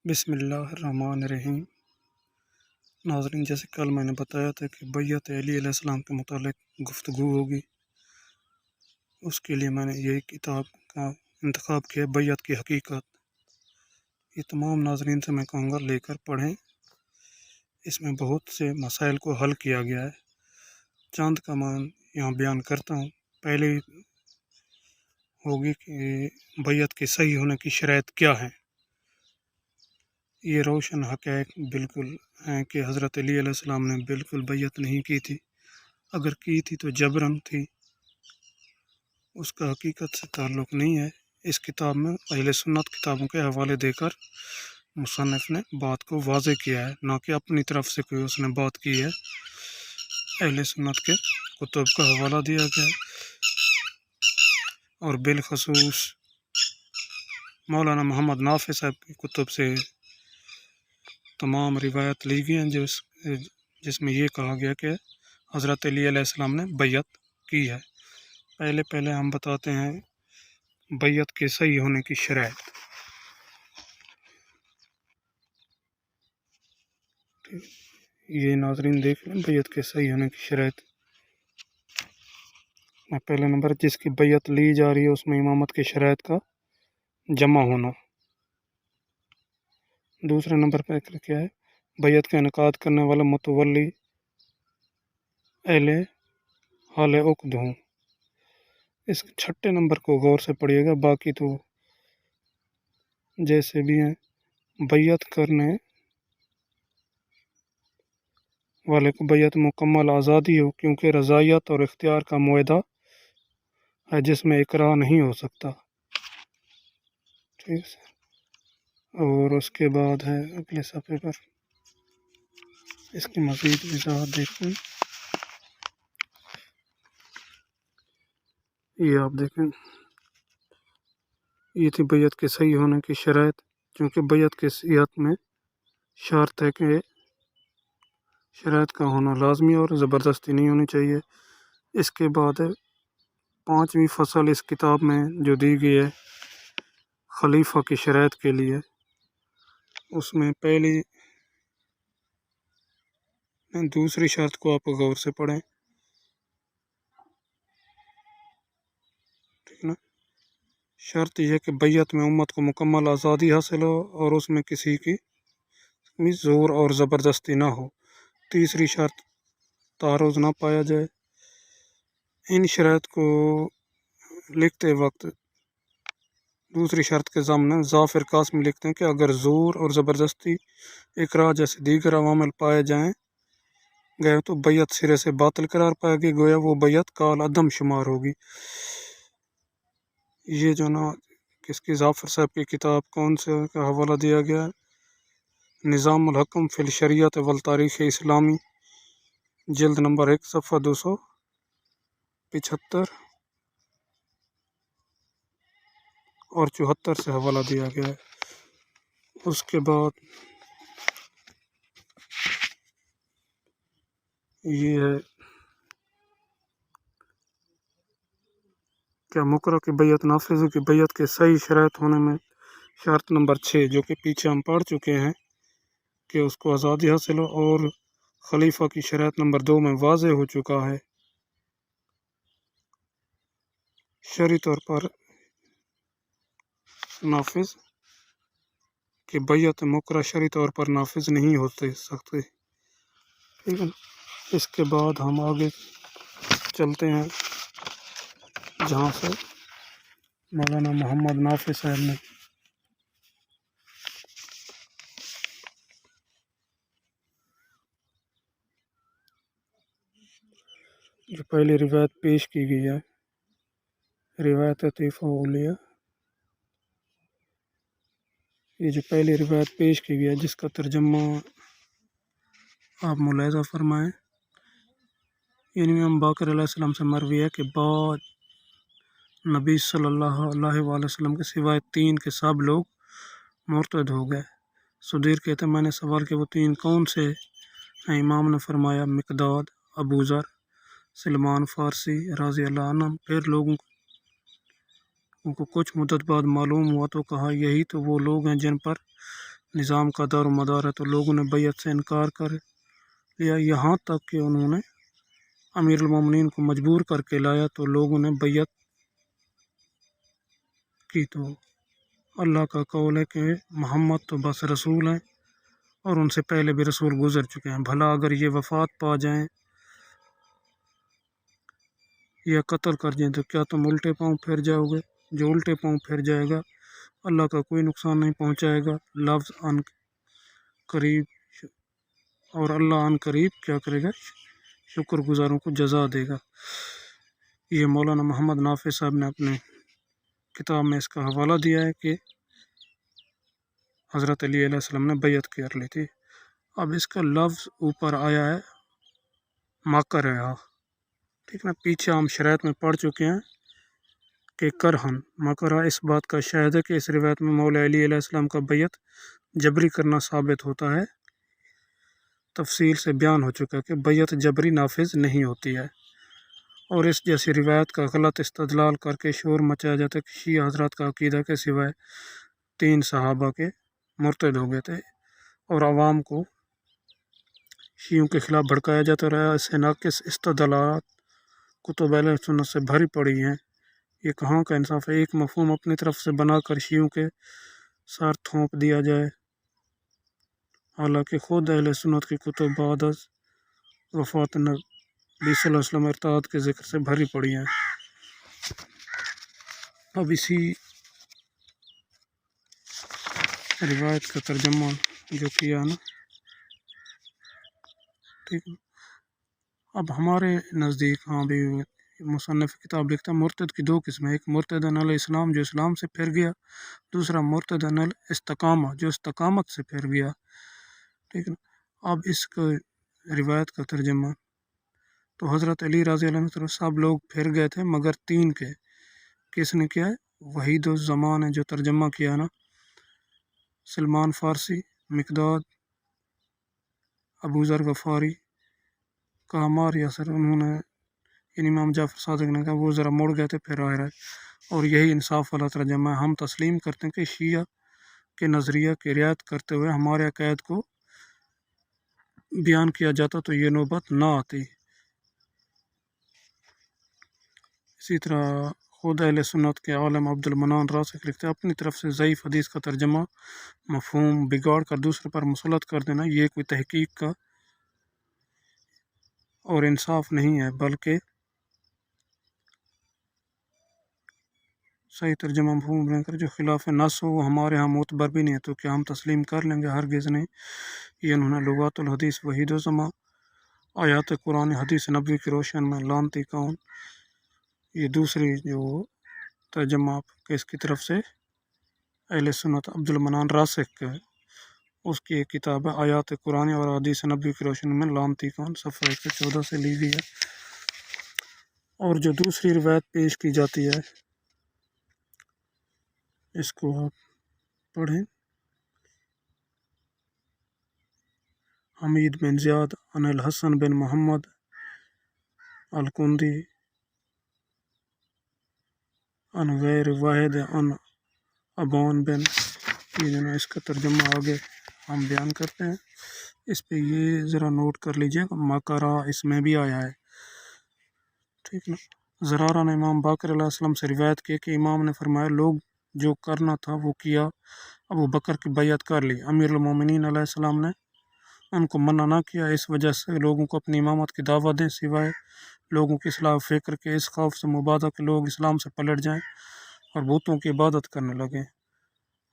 بسم اللہ الرحمن الرحیم۔ ناظرین، جیسے کل میں نے بتایا تھا کہ بیعت علی علیہ السلام کے متعلق گفتگو ہوگی، اس کے لیے میں نے یہ کتاب کا انتخاب کیا، بیعت کی حقیقت۔ یہ تمام ناظرین سے میں کہوں گا لے کر پڑھیں، اس میں بہت سے مسائل کو حل کیا گیا ہے۔ چاند کا میں یہاں بیان کرتا ہوں۔ پہلے ہوگی کہ بیعت کے صحیح ہونے کی شرائط کیا ہیں۔ یہ روشن حقائق بالکل ہیں کہ حضرت علی علیہ السلام نے بالکل بیعت نہیں کی تھی، اگر کی تھی تو جبراً تھی، اس کا حقیقت سے تعلق نہیں ہے۔ اس کتاب میں اہل سنت کتابوں کے حوالے دے کر مصنف نے بات کو واضح کیا ہے، نہ کہ اپنی طرف سے کوئی اس نے بات کی ہے۔ اہل سنت کے کتب کا حوالہ دیا گیا ہے، اور بالخصوص مولانا محمد نافع صاحب کی کتب سے تمام روایت لی گئی ہیں جس میں یہ کہا گیا کہ حضرت علی علیہ السلام نے بیعت کی ہے۔ پہلے ہم بتاتے ہیں بیعت کے صحیح ہونے کی شرائط۔ یہ ناظرین دیکھ لیں بیعت کے صحیح ہونے کی شرائط۔ پہلے نمبر، جس کی بیعت لی جا رہی ہے اس میں امامت کی شرائط کا جمع ہونا۔ دوسرے نمبر پر کیا ہے؟ بیعت کا انعقاد کرنے والا متولی اہل حال عقد ہوں۔ اس چھٹے نمبر کو غور سے پڑھیے گا، باقی تو جیسے بھی ہیں۔ بیعت کرنے والے کو بیعت مکمل آزادی ہو، کیونکہ رضائیت اور اختیار کا معاہدہ ہے جس میں اکراہ نہیں ہو سکتا۔ ٹھیک ہے، اور اس کے بعد ہے اگلے صفحے پر اس کی مزید وضاحت دیکھیں۔ یہ آپ دیکھیں، یہ تھی بیعت کے صحیح ہونے کی شرائط، کیونکہ بیعت کے صحت میں شرط ہے کہ شرائط کا ہونا لازمی اور زبردستی نہیں ہونی چاہیے۔ اس کے بعد ہے 5ویں فصل اس کتاب میں جو دی گئی ہے خلیفہ کی شرائط کے لیے۔ اس میں پہلی دوسری شرط کو آپ غور سے پڑھیں، ٹھیک نا۔ شرط یہ ہے کہ بیعت میں امت کو مکمل آزادی حاصل ہو اور اس میں کسی کی زور اور زبردستی نہ ہو۔ تیسری شرط، تعارض نہ پایا جائے۔ ان شرائط کو لکھتے وقت دوسری شرط کے ضمن ظافر قاسمی لکھتے ہیں کہ اگر زور اور زبردستی، اکراہ جیسے دیگر عوامل پائے جائیں گئے تو بیعت سرے سے باطل قرار پائے گی، گویا وہ بیعت کال عدم شمار ہوگی۔ یہ جو نا کس کی ظافر صاحب کی کتاب کون سے کا حوالہ دیا گیا ہے؟ نظام الحکم فی الشریعت والتاریخ اسلامی، جلد نمبر 1 صفحہ 275 اور 74 سے حوالہ دیا گیا ہے۔ اس کے بعد یہ ہے کیا مکرہ کی بیعت نافذ کی بیعت کے صحیح شرائط ہونے میں شرط نمبر 6 جو کہ پیچھے ہم پڑھ چکے ہیں کہ اس کو آزادی حاصل ہو، اور خلیفہ کی شرائط نمبر 2 میں واضح ہو چکا ہے۔ شرعی طور پر نافذ کہ بیعت مکرہ شرعی طور پر نافذ نہیں ہو سکتے۔ ٹھیک ہے، اس کے بعد ہم آگے چلتے ہیں جہاں سے مولانا محمد نافع صاحب نے جو پہلی روایت پیش کی گئی ہے، روایت عطیفہ اولیاء، یہ جو پہلی روایت پیش کی گئی ہے جس کا ترجمہ آپ ملاحظہ فرمائیں، یعنی امام باقر علیہ السلام سے مروی ہے کہ بعد نبی صلی اللہ علیہ وآلہ وسلم کے سوائے 3 کے سب لوگ مرتد ہو گئے۔ سدیر کہتے ہیں میں نے سوال کہ وہ 3 کون سے ہیں؟ امام نے فرمایا مقداد، ابو ذر، سلمان فارسی رضی اللہ عنہ۔ پھر لوگوں کو کچھ مدت بعد معلوم ہوا تو کہا یہی تو وہ لوگ ہیں جن پر نظام کا دار و مدار ہے، تو لوگوں نے بیعت سے انکار کر لیا، یہاں تک کہ انہوں نے امیر المومنین کو مجبور کر کے لایا تو لوگوں نے بیعت کی۔ تو اللہ کا قول ہے کہ محمد تو بس رسول ہیں اور ان سے پہلے بھی رسول گزر چکے ہیں، بھلا اگر یہ وفات پا جائیں یا قتل کر جائیں تو کیا تم الٹے پاؤں پھر جاؤ گے؟ جو الٹے پاؤں پھر جائے گا اللہ کا کوئی نقصان نہیں پہنچائے گا، لفظ ان قریب، اور اللہ ان قریب کیا کرے گا؟ شکر گزاروں کو جزا دے گا۔ یہ مولانا محمد نافع صاحب نے اپنے کتاب میں اس کا حوالہ دیا ہے کہ حضرت علی علیہ السلام نے بیعت کر لی تھی۔ اب اس کا لفظ اوپر آیا ہے مکرہ، ٹھیک نا، پیچھے ہم شرائط میں پڑھ چکے ہیں کہ کرہن مکرہ اس بات کا شاہد ہے کہ اس روایت میں مولا علی علیہ السلام کا بیعت جبری کرنا ثابت ہوتا ہے۔ تفصیل سے بیان ہو چکا کہ بیعت جبری نافذ نہیں ہوتی ہے، اور اس جیسی روایت کا غلط استدلال کر کے شور مچایا جاتا ہے کہ شیعہ حضرات کا عقیدہ کے سوائے 3 صحابہ کے مرتد ہو گئے تھے، اور عوام کو شیعوں کے خلاف بھڑکایا جاتا رہا۔ ایسے ناقص استدلالات کتب اہل سنت سے بھری پڑی ہیں، یہ کہاں کا انصاف ہے؟ ایک مفہوم اپنی طرف سے بنا کر شیعوں کے سر تھونپ دیا جائے، حالانکہ خود اہل سنت کی کتب بعد از وفات نبی صلی اللہ علیہ وسلم ارتداد کے ذکر سے بھری پڑی ہیں۔ اب اسی روایت کا ترجمہ جو کیا نا، ٹھیک ہے، اب ہمارے نزدیک ہاں بھی مصنف کتاب لکھتا ہے مرتد کی 2 قسمیں، ایک مرتد عن الاسلام جو اسلام سے پھر گیا، دوسرا مرتد عن الاستقامہ جو استقامت سے پھر گیا، ٹھیک ہے۔ اب اس کو روایت کا ترجمہ، تو حضرت علی رضی اللہ عنہ سب لوگ پھر گئے تھے مگر 3 کے، کس نے کیا ہے؟ وحید الزمان نے جو ترجمہ کیا نا، سلمان فارسی، مقداد، ابو ذر غفاری، کامار یاسر، انہوں نے یعنی امام جعفر صادق نے کہا وہ ذرا مڑ گئے تھے پھر آئے رہے، اور یہی انصاف والا ترجمہ ہے۔ ہم تسلیم کرتے ہیں کہ شیعہ کے نظریہ کی رعایت کرتے ہوئے ہمارے عقائد کو بیان کیا جاتا تو یہ نوبت نہ آتی۔ اسی طرح خود اہل سنت کے عالم عبد المنان راسخ لکھتے ہیں اپنی طرف سے ضعیف حدیث کا ترجمہ مفہوم بگاڑ کر دوسرے پر مسلط کر دینا یہ کوئی تحقیق کا اور انصاف نہیں ہے، بلکہ صحیح ترجمہ مفہوم بنا کر جو خلاف نص ہو وہ ہمارے ہاں معتبر بھی نہیں ہے، تو کیا ہم تسلیم کر لیں گے؟ ہرگز نہیں۔ یہ انہوں نے لغات الحدیث وحید الزما، آیات قرآن حدیث نبوی کی روشن میں لانتی کون، یہ دوسری جو ترجمہ آپ کے اس کی طرف سے اہل سنت عبد المنان راسخ کے اس کی ایک کتاب ہے آیات قرآن اور حدیث نبوی کی روشن میں لانتی کون، صفحہ 114 سے لی گئی ہے۔ اور جو دوسری روایت پیش کی جاتی ہے اس کو آپ پڑھیں، حمید بن زیاد عن الحسن بن محمد الکندی عن غیر واحد عن ابان بن، یہ جو ہے اس کا ترجمہ آگے ہم بیان کرتے ہیں، اس پہ یہ ذرا نوٹ کر لیجئے گا، مکرہ اس میں بھی آیا ہے، ٹھیک نا۔ زرارہ نے امام باقر علیہ السلام سے روایت کی کہ امام نے فرمایا لوگ جو کرنا تھا وہ کیا، ابو بکر کی بیعت کر لی، امیر المومنین علیہ السلام نے ان کو منع نہ کیا، اس وجہ سے لوگوں کو اپنی امامت کی دعوت دیں سوائے لوگوں کی اصلاح فکر کے اس خوف سے مبادہ کہ لوگ اسلام سے پلٹ جائیں اور بتوں کی عبادت کرنے لگیں،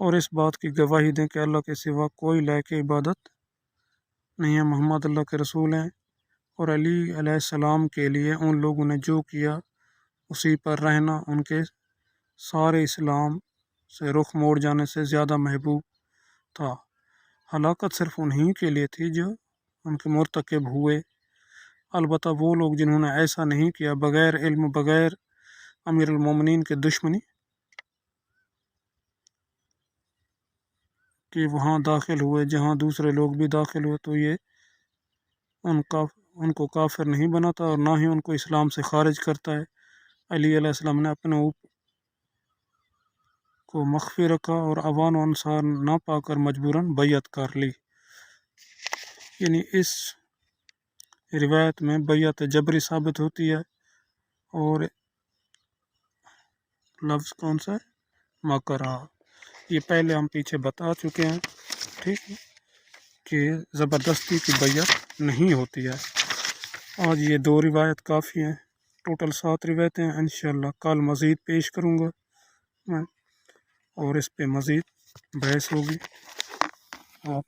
اور اس بات کی گواہی دیں کہ اللہ کے سوا کوئی لائق عبادت نہیں ہے، محمد اللہ کے رسول ہیں، اور علی علیہ السلام کے لیے ان لوگوں نے جو کیا اسی پر رہنا ان کے سارے اسلام سے رخ موڑ جانے سے زیادہ محبوب تھا۔ ہلاکت صرف انہی کے لیے تھی جو ان کے مرتکب ہوئے، البتہ وہ لوگ جنہوں نے ایسا نہیں کیا بغیر علم بغیر امیر المومنین کے دشمنی کہ وہاں داخل ہوئے جہاں دوسرے لوگ بھی داخل ہوئے تو یہ ان کو کافر نہیں بناتا اور نہ ہی ان کو اسلام سے خارج کرتا ہے۔ علی علیہ السلام نے اپنے کو مخفی رکھا اور عوان و انصار نہ پا کر مجبوراً بیعت کر لی۔ یعنی اس روایت میں بیعت جبری ثابت ہوتی ہے، اور لفظ کون سا ہے؟ مکرہ۔ یہ پہلے ہم پیچھے بتا چکے ہیں، ٹھیک ہے، کہ زبردستی کی بیعت نہیں ہوتی ہے۔ آج یہ 2 روایت کافی ہیں، ٹوٹل 7 روایتیں ہیں۔ انشاءاللہ کل مزید پیش کروں گا میں، اور اس پہ مزید بحث ہوگی۔ آپ